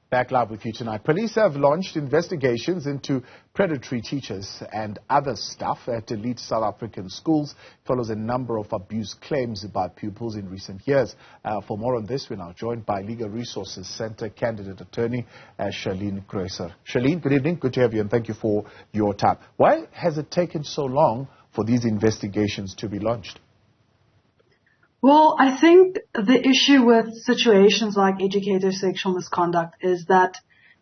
Back live with you tonight. Police have launched investigations into predatory teachers and other staff at elite South African schools. Follows a number of abuse claims by pupils in recent years. For more on this, we're now joined by Legal Resources Centre candidate attorney Charlene Kreuser. Charlene, good evening. Good to have you, and thank you for your time. Why has it taken so long for these investigations to be launched? Well, I think the issue with situations like educator sexual misconduct is that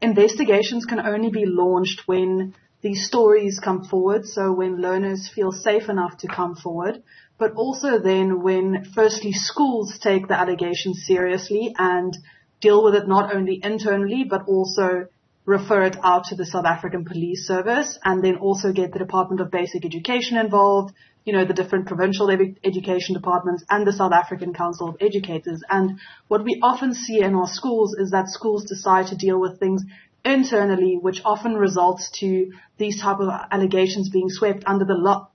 investigations can only be launched when these stories come forward, so when learners feel safe enough to come forward, but also then when, firstly, schools take the allegations seriously and deal with it not only internally, but also refer it out to the South African Police Service, and then also get the Department of Basic Education involved, the different provincial education departments and the South African Council of Educators. And what we often see in our schools is that schools decide to deal with things internally, which often results to these type of allegations being swept under the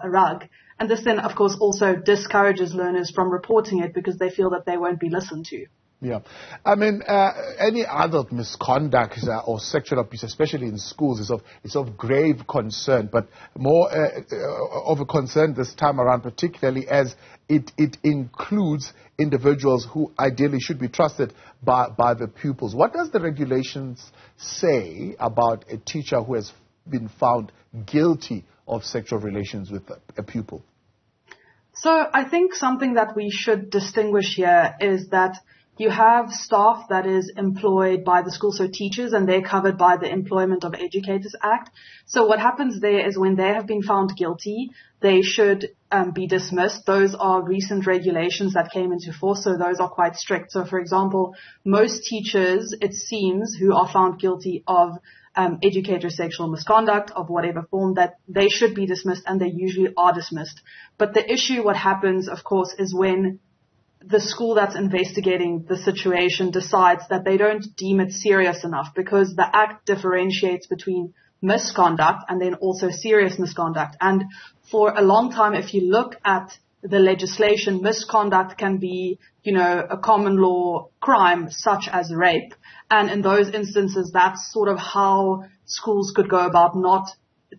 rug. And this then, of course, also discourages learners from reporting it because they feel that they won't be listened to. Yeah. I mean, any adult misconduct or sexual abuse, especially in schools, is of grave concern, but more of a concern this time around, particularly as it includes individuals who ideally should be trusted by the pupils. What does the regulations say about a teacher who has been found guilty of sexual relations with a pupil? So I think something that we should distinguish here is that you have staff that is employed by the school, so teachers, and they're covered by the Employment of Educators Act. So what happens there is when they have been found guilty, they should be dismissed. Those are recent regulations that came into force, so those are quite strict. So, for example, most teachers, it seems, who are found guilty of educator sexual misconduct of whatever form, that they should be dismissed, and they usually are dismissed. But the issue, what happens, of course, is when the school that's investigating the situation decides that they don't deem it serious enough, because the Act differentiates between misconduct and then also serious misconduct. And for a long time, if you look at the legislation, misconduct can be, a common law crime such as rape. And in those instances, that's sort of how schools could go about not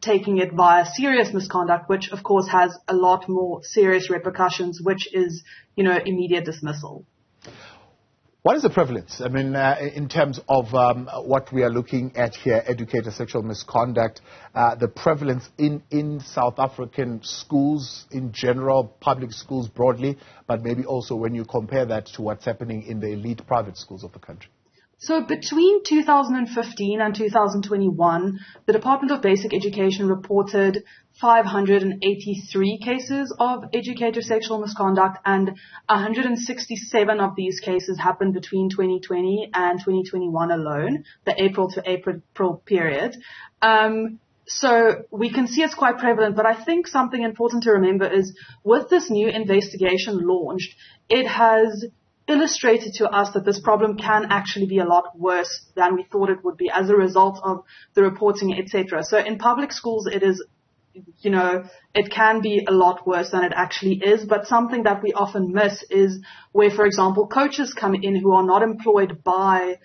taking it via serious misconduct, which of course has a lot more serious repercussions, which is, immediate dismissal. What is the prevalence? I mean, in terms of what we are looking at here, educator sexual misconduct, the prevalence in South African schools in general, public schools broadly, but maybe also when you compare that to what's happening in the elite private schools of the country? So between 2015 and 2021, the Department of Basic Education reported 583 cases of educator sexual misconduct, and 167 of these cases happened between 2020 and 2021 alone, the April to April period. So we can see it's quite prevalent, but I think something important to remember is with this new investigation launched, it has illustrated to us that this problem can actually be a lot worse than we thought it would be as a result of the reporting, etc. So in public schools, it is, it can be a lot worse than it actually is. But something that we often miss is where, for example, coaches come in who are not employed by,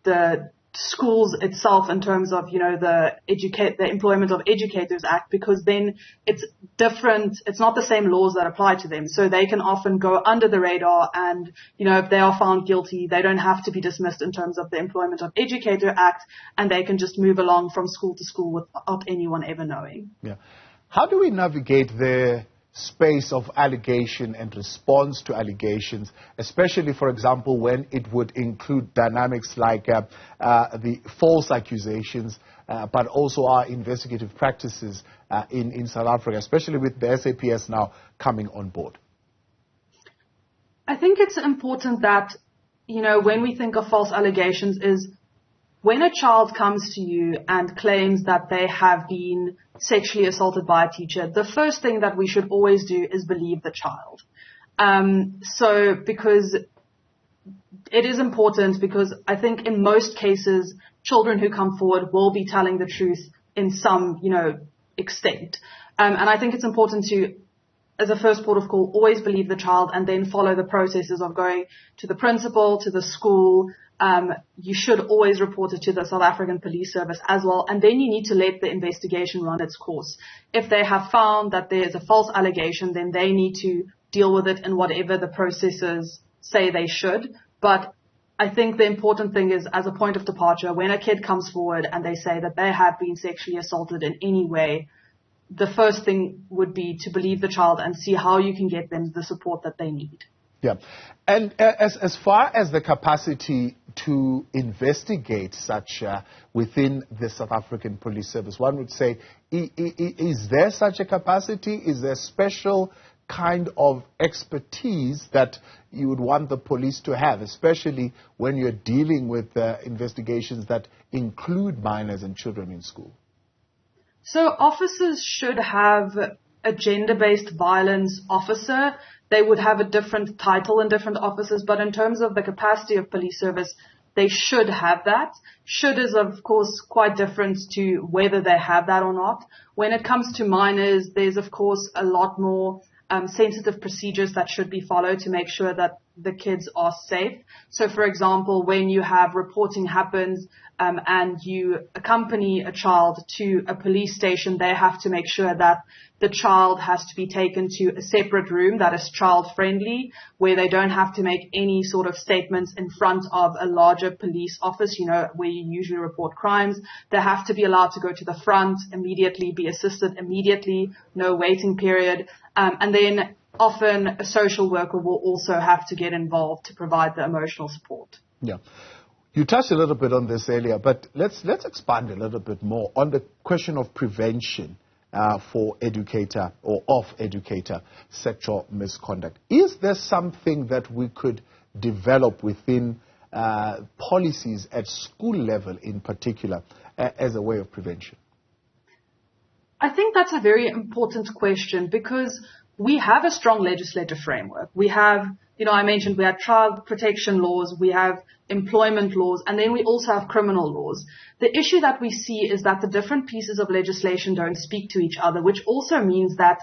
the schools itself in terms of, the Employment of Educators Act, because then it's different. It's not the same laws that apply to them. So they can often go under the radar, and, if they are found guilty, they don't have to be dismissed in terms of the Employment of Educator Act, and they can just move along from school to school without anyone ever knowing. Yeah. How do we navigate the space of allegation and response to allegations, especially, for example, when it would include dynamics like the false accusations, but also our investigative practices in South Africa, especially with the SAPS now coming on board? I think it's important that, when we think of false allegations, is when a child comes to you and claims that they have been sexually assaulted by a teacher, the first thing that we should always do is believe the child. Because it is important, because I think in most cases, children who come forward will be telling the truth in some, extent. And I think it's important to as a first port of call, always believe the child and then follow the processes of going to the principal, to the school. You should always report it to the South African Police Service as well. And then you need to let the investigation run its course. If they have found that there is a false allegation, then they need to deal with it in whatever the processes say they should. But I think the important thing is, as a point of departure, when a kid comes forward and they say that they have been sexually assaulted in any way, the first thing would be to believe the child and see how you can get them the support that they need. Yeah. And as far as the capacity to investigate such within the South African Police Service, one would say, is there such a capacity? Is there special kind of expertise that you would want the police to have, especially when you're dealing with investigations that include minors and children in school? So officers should have a gender-based violence officer. They would have a different title in different offices, but in terms of the capacity of police service, they should have that. Should is, of course, quite different to whether they have that or not. When it comes to minors, there's, of course, a lot more sensitive procedures that should be followed to make sure that the kids are safe. So, for example, when you have reporting happens and you accompany a child to a police station, they have to make sure that the child has to be taken to a separate room that is child-friendly, where they don't have to make any sort of statements in front of a larger police office, where you usually report crimes. They have to be allowed to go to the front immediately, be assisted immediately, no waiting period. And then often a social worker will also have to get involved to provide the emotional support. Yeah. You touched a little bit on this earlier, but let's expand a little bit more on the question of prevention for educator or of educator sexual misconduct. Is there something that we could develop within policies at school level in particular as a way of prevention? I think that's a very important question because we have a strong legislative framework. We have, I mentioned we have child protection laws, we have employment laws, and then we also have criminal laws. The issue that we see is that the different pieces of legislation don't speak to each other, which also means that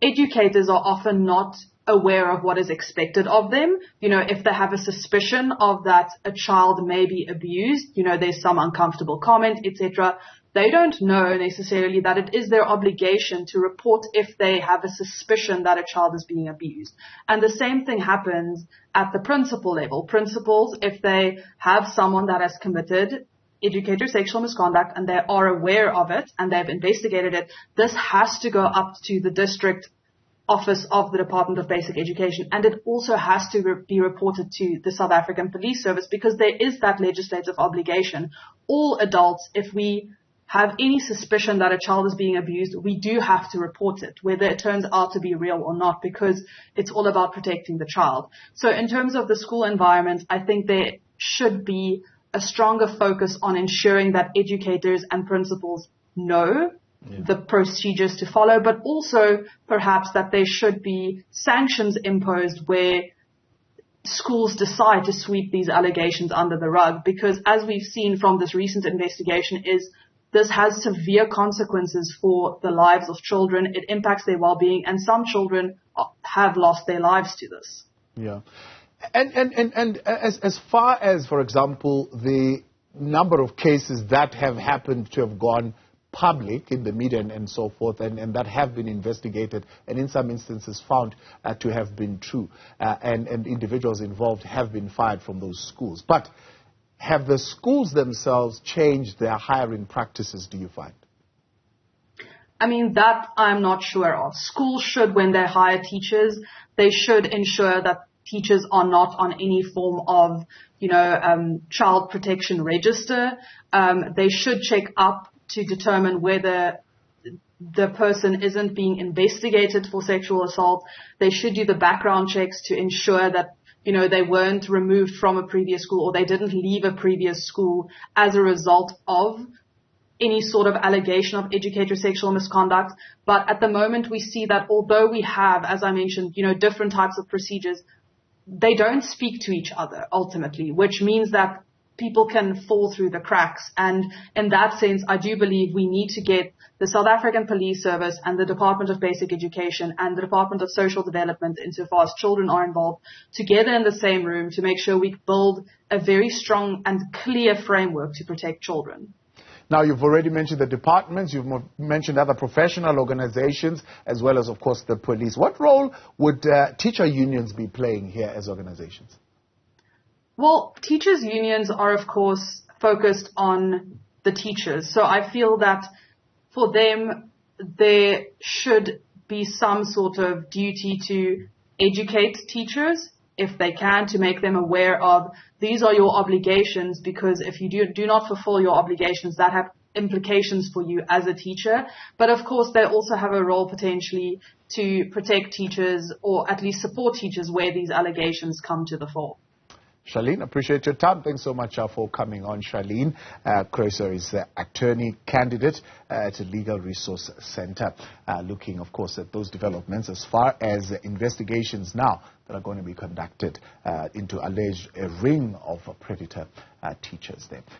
educators are often not aware of what is expected of them. If they have a suspicion of that a child may be abused, there's some uncomfortable comment, etc., they don't know necessarily that it is their obligation to report if they have a suspicion that a child is being abused. And the same thing happens at the principal level. Principals, if they have someone that has committed educator sexual misconduct and they are aware of it and they've investigated it, this has to go up to the district office of the Department of Basic Education, and it also has to be reported to the South African Police Service because there is that legislative obligation. All adults, if we have any suspicion that a child is being abused, we do have to report it, whether it turns out to be real or not, because it's all about protecting the child. So in terms of the school environment, I think there should be a stronger focus on ensuring that educators and principals know the procedures to follow, but also perhaps that there should be sanctions imposed where schools decide to sweep these allegations under the rug, because as we've seen from this recent investigation this has severe consequences for the lives of children. It impacts their well-being, and some children have lost their lives to this. Yeah. And as far as, for example, the number of cases that have happened to have gone public in the media and so forth, and that have been investigated and in some instances found to have been true, and individuals involved have been fired from those schools. But have the schools themselves changed their hiring practices, do you find? I mean, that I'm not sure of. Schools should, when they hire teachers, they should ensure that teachers are not on any form of, child protection register. They should check up to determine whether the person isn't being investigated for sexual assault. They should do the background checks to ensure that they weren't removed from a previous school or they didn't leave a previous school as a result of any sort of allegation of educator sexual misconduct. But at the moment we see that although we have, as I mentioned, different types of procedures, they don't speak to each other ultimately, which means that people can fall through the cracks. And in that sense, I do believe we need to get the South African Police Service and the Department of Basic Education and the Department of Social Development, insofar as children are involved, together in the same room to make sure we build a very strong and clear framework to protect children. Now, you've already mentioned the departments, you've mentioned other professional organizations, as well as, of course, the police. What role would teacher unions be playing here as organizations? Well, teachers' unions are, of course, focused on the teachers. So I feel that for them, there should be some sort of duty to educate teachers, if they can, to make them aware of these are your obligations, because if you do not fulfill your obligations, that have implications for you as a teacher. But of course, they also have a role potentially to protect teachers, or at least support teachers where these allegations come to the fore. Charlene, appreciate your time. Thanks so much for coming on, Charlene. Kreuser is the attorney candidate at the Legal Resource Center, looking, of course, at those developments as far as investigations now that are going to be conducted into alleged ring of predator teachers there.